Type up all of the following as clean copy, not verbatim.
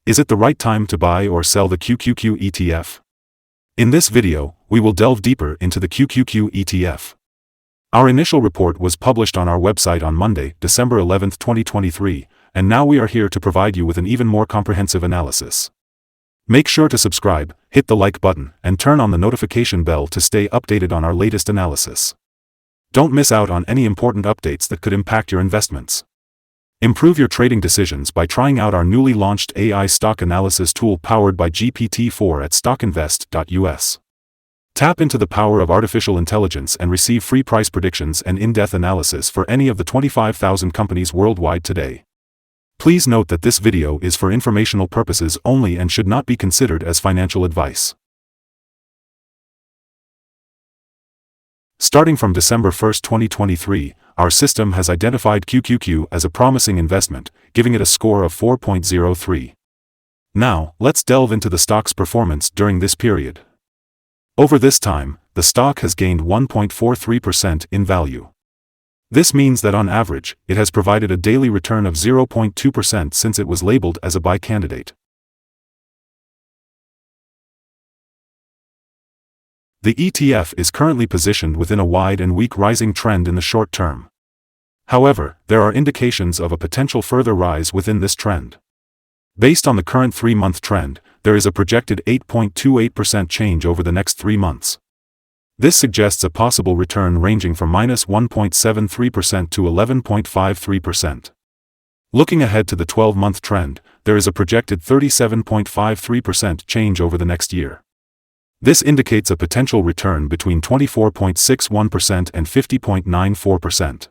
Is it the right time to buy or sell the QQQ ETF? In this video, we will delve deeper into the QQQ ETF. Our initial report was published on our website on Monday, December 11, 2023, and now we are here to provide you with an even more comprehensive analysis. Make sure to subscribe, hit the like button, and turn on the notification bell to stay updated on our latest analysis. Don't miss out on any important updates that could impact your investments. Improve your trading decisions by trying out our newly launched AI stock analysis tool powered by GPT-4 at StockInvest.us. Tap into the power of artificial intelligence and receive free price predictions and in-depth analysis for any of the 25,000 companies worldwide today. Please note that this video is for informational purposes only and should not be considered as financial advice. Starting from December 1, 2023, our system has identified QQQ as a promising investment, giving it a score of 4.03. Now, let's delve into the stock's performance during this period. Over this time, the stock has gained 1.43% in value. This means that on average, it has provided a daily return of 0.2% since it was labeled as a buy candidate. The ETF is currently positioned within a wide and weak rising trend in the short term. However, there are indications of a potential further rise within this trend. Based on the current 3-month trend, there is a projected 8.28% change over the next 3 months. This suggests a possible return ranging from -1.73% to 11.53%. Looking ahead to the 12-month trend, there is a projected 37.53% change over the next year. This indicates a potential return between 24.61% and 50.94%.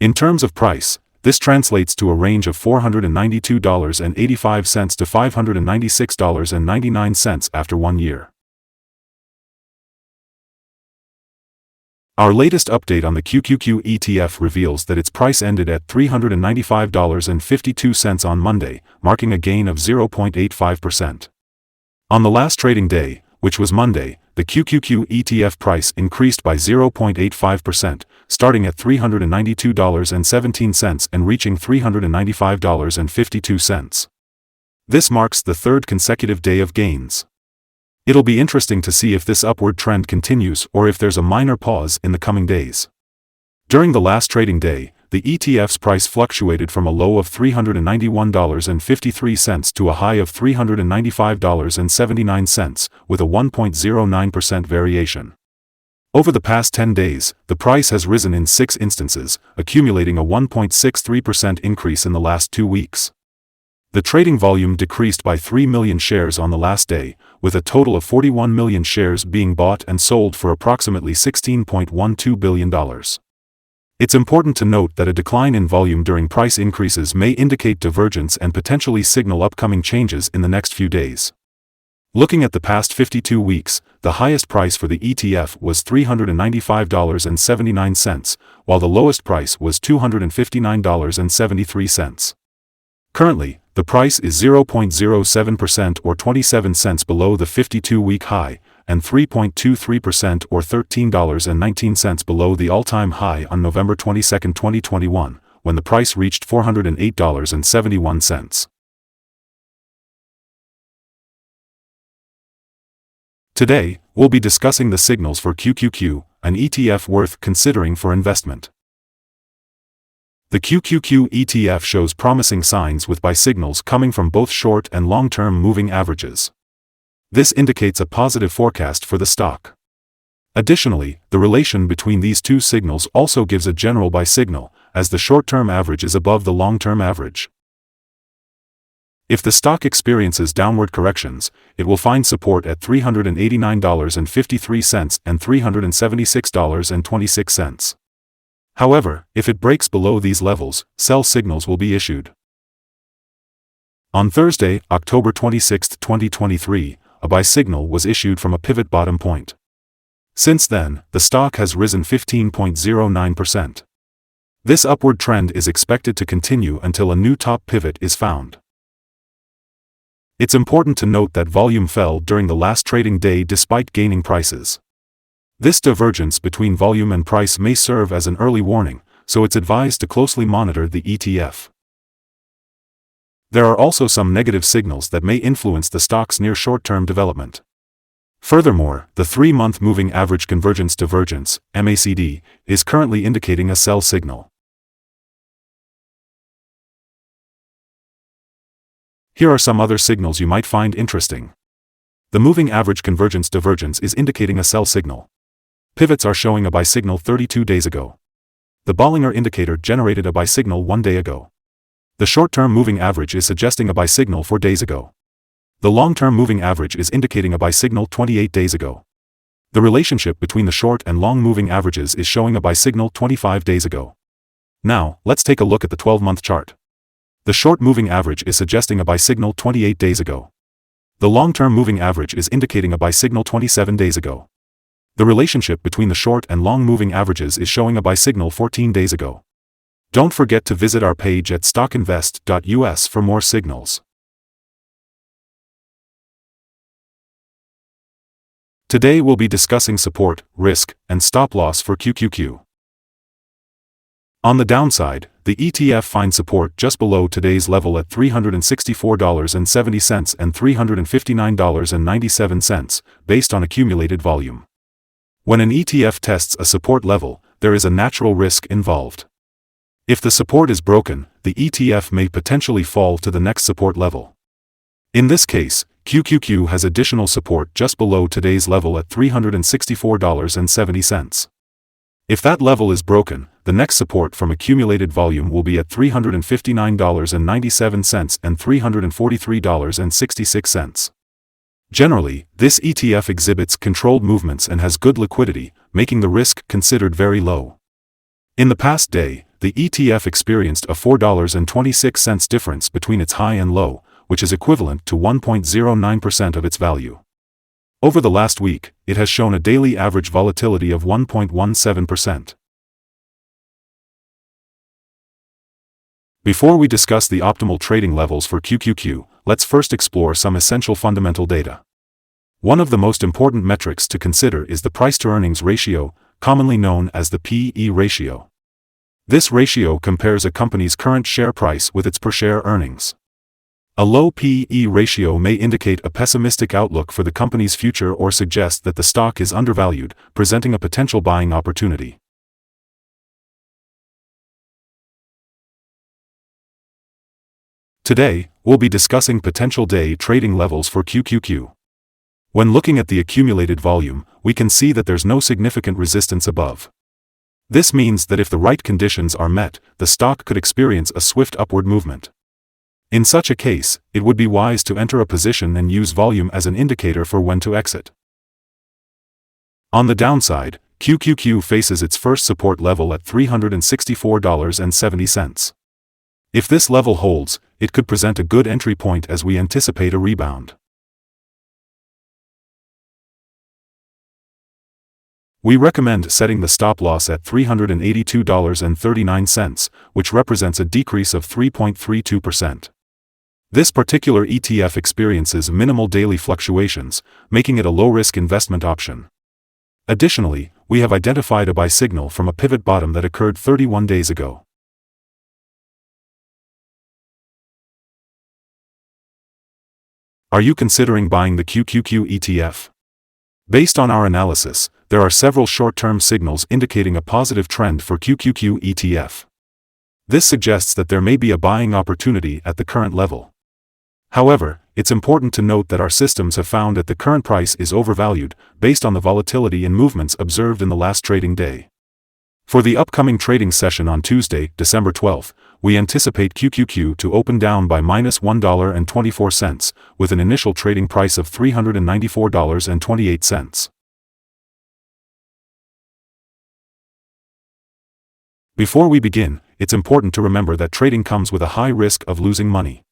In terms of price, this translates to a range of $492.85 to $596.99 after 1 year. Our latest update on the QQQ ETF reveals that its price ended at $395.52 on Monday, marking a gain of 0.85%. On the last trading day, which was Monday, the QQQ ETF price increased by 0.85%, starting at $392.17 and reaching $395.52. This marks the third consecutive day of gains. It'll be interesting to see if this upward trend continues or if there's a minor pause in the coming days. During the last trading day, the ETF's price fluctuated from a low of $391.53 to a high of $395.79, with a 1.09% variation. Over the past 10 days, the price has risen in 6 instances, accumulating a 1.63% increase in the last 2 weeks. The trading volume decreased by 3 million shares on the last day, with a total of 41 million shares being bought and sold for approximately $16.12 billion. It's important to note that a decline in volume during price increases may indicate divergence and potentially signal upcoming changes in the next few days. Looking at the past 52 weeks, the highest price for the ETF was $395.79, while the lowest price was $259.73. Currently, the price is 0.07% or 27 cents below the 52-week high, and 3.23% or $13.19 below the all-time high on November 22, 2021, when the price reached $408.71. Today, we'll be discussing the signals for QQQ, an ETF worth considering for investment. The QQQ ETF shows promising signs with buy signals coming from both short and long-term moving averages. This indicates a positive forecast for the stock. Additionally, the relation between these two signals also gives a general buy signal, as the short-term average is above the long-term average. If the stock experiences downward corrections, it will find support at $389.53 and $376.26. However, if it breaks below these levels, sell signals will be issued. On Thursday, October 26, 2023, a buy signal was issued from a pivot bottom point. Since then, the stock has risen 15.09%. This upward trend is expected to continue until a new top pivot is found. It's important to note that volume fell during the last trading day despite gaining prices. This divergence between volume and price may serve as an early warning, so it's advised to closely monitor the ETF. There are also some negative signals that may influence the stock's near short-term development. Furthermore, the 3-month moving average convergence divergence, MACD, is currently indicating a sell signal. Here are some other signals you might find interesting. The moving average convergence divergence is indicating a sell signal. Pivots are showing a buy signal 32 days ago. The Bollinger Indicator generated a buy signal 1 day ago. The short-term moving average is suggesting a buy signal 4 days ago. The long-term moving average is indicating a buy signal 28 days ago. The relationship between the short and long moving averages is showing a buy signal 25 days ago. Now, let's take a look at the 12-month chart. The short moving average is suggesting a buy signal 28 days ago. The long-term moving average is indicating a buy signal 27 days ago. The relationship between the short and long moving averages is showing a buy signal 14 days ago. Don't forget to visit our page at StockInvest.us for more signals. Today we'll be discussing support, risk, and stop loss for QQQ. On the downside, the ETF finds support just below today's level at $364.70 and $359.97, based on accumulated volume. When an ETF tests a support level, there is a natural risk involved. If the support is broken, the ETF may potentially fall to the next support level. In this case, QQQ has additional support just below today's level at $364.70. If that level is broken, the next support from accumulated volume will be at $359.97 and $343.66. Generally, this ETF exhibits controlled movements and has good liquidity, making the risk considered very low. In the past day, the ETF experienced a $4.26 difference between its high and low, which is equivalent to 1.09% of its value. Over the last week, it has shown a daily average volatility of 1.17%. Before we discuss the optimal trading levels for QQQ, let's first explore some essential fundamental data. One of the most important metrics to consider is the price-to-earnings ratio, commonly known as the P/E ratio. This ratio compares a company's current share price with its per-share earnings. A low P/E ratio may indicate a pessimistic outlook for the company's future or suggest that the stock is undervalued, presenting a potential buying opportunity. Today, we'll be discussing potential day trading levels for QQQ. When looking at the accumulated volume, we can see that there's no significant resistance above. This means that if the right conditions are met, the stock could experience a swift upward movement. In such a case, it would be wise to enter a position and use volume as an indicator for when to exit. On the downside, QQQ faces its first support level at $364.70. If this level holds, it could present a good entry point as we anticipate a rebound. We recommend setting the stop loss at $382.39, which represents a decrease of 3.32%. This particular ETF experiences minimal daily fluctuations, making it a low-risk investment option. Additionally, we have identified a buy signal from a pivot bottom that occurred 31 days ago. Are you considering buying the QQQ ETF? Based on our analysis, there are several short-term signals indicating a positive trend for QQQ ETF. This suggests that there may be a buying opportunity at the current level. However, it's important to note that our systems have found that the current price is overvalued, based on the volatility and movements observed in the last trading day. For the upcoming trading session on Tuesday, December 12th, we anticipate QQQ to open down by -$1.24, with an initial trading price of $394.28. Before we begin, it's important to remember that trading comes with a high risk of losing money.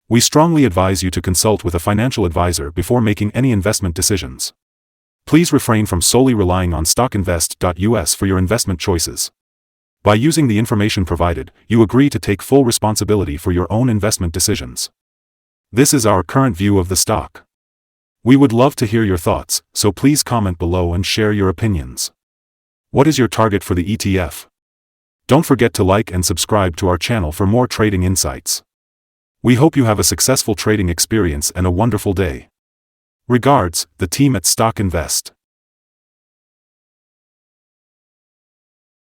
We strongly advise you to consult with a financial advisor before making any investment decisions. Please refrain from solely relying on StockInvest.us for your investment choices. By using the information provided, you agree to take full responsibility for your own investment decisions. This is our current view of the stock. We would love to hear your thoughts, so please comment below and share your opinions. What is your target for the ETF? Don't forget to like and subscribe to our channel for more trading insights. We hope you have a successful trading experience and a wonderful day. Regards, the team at Stock Invest.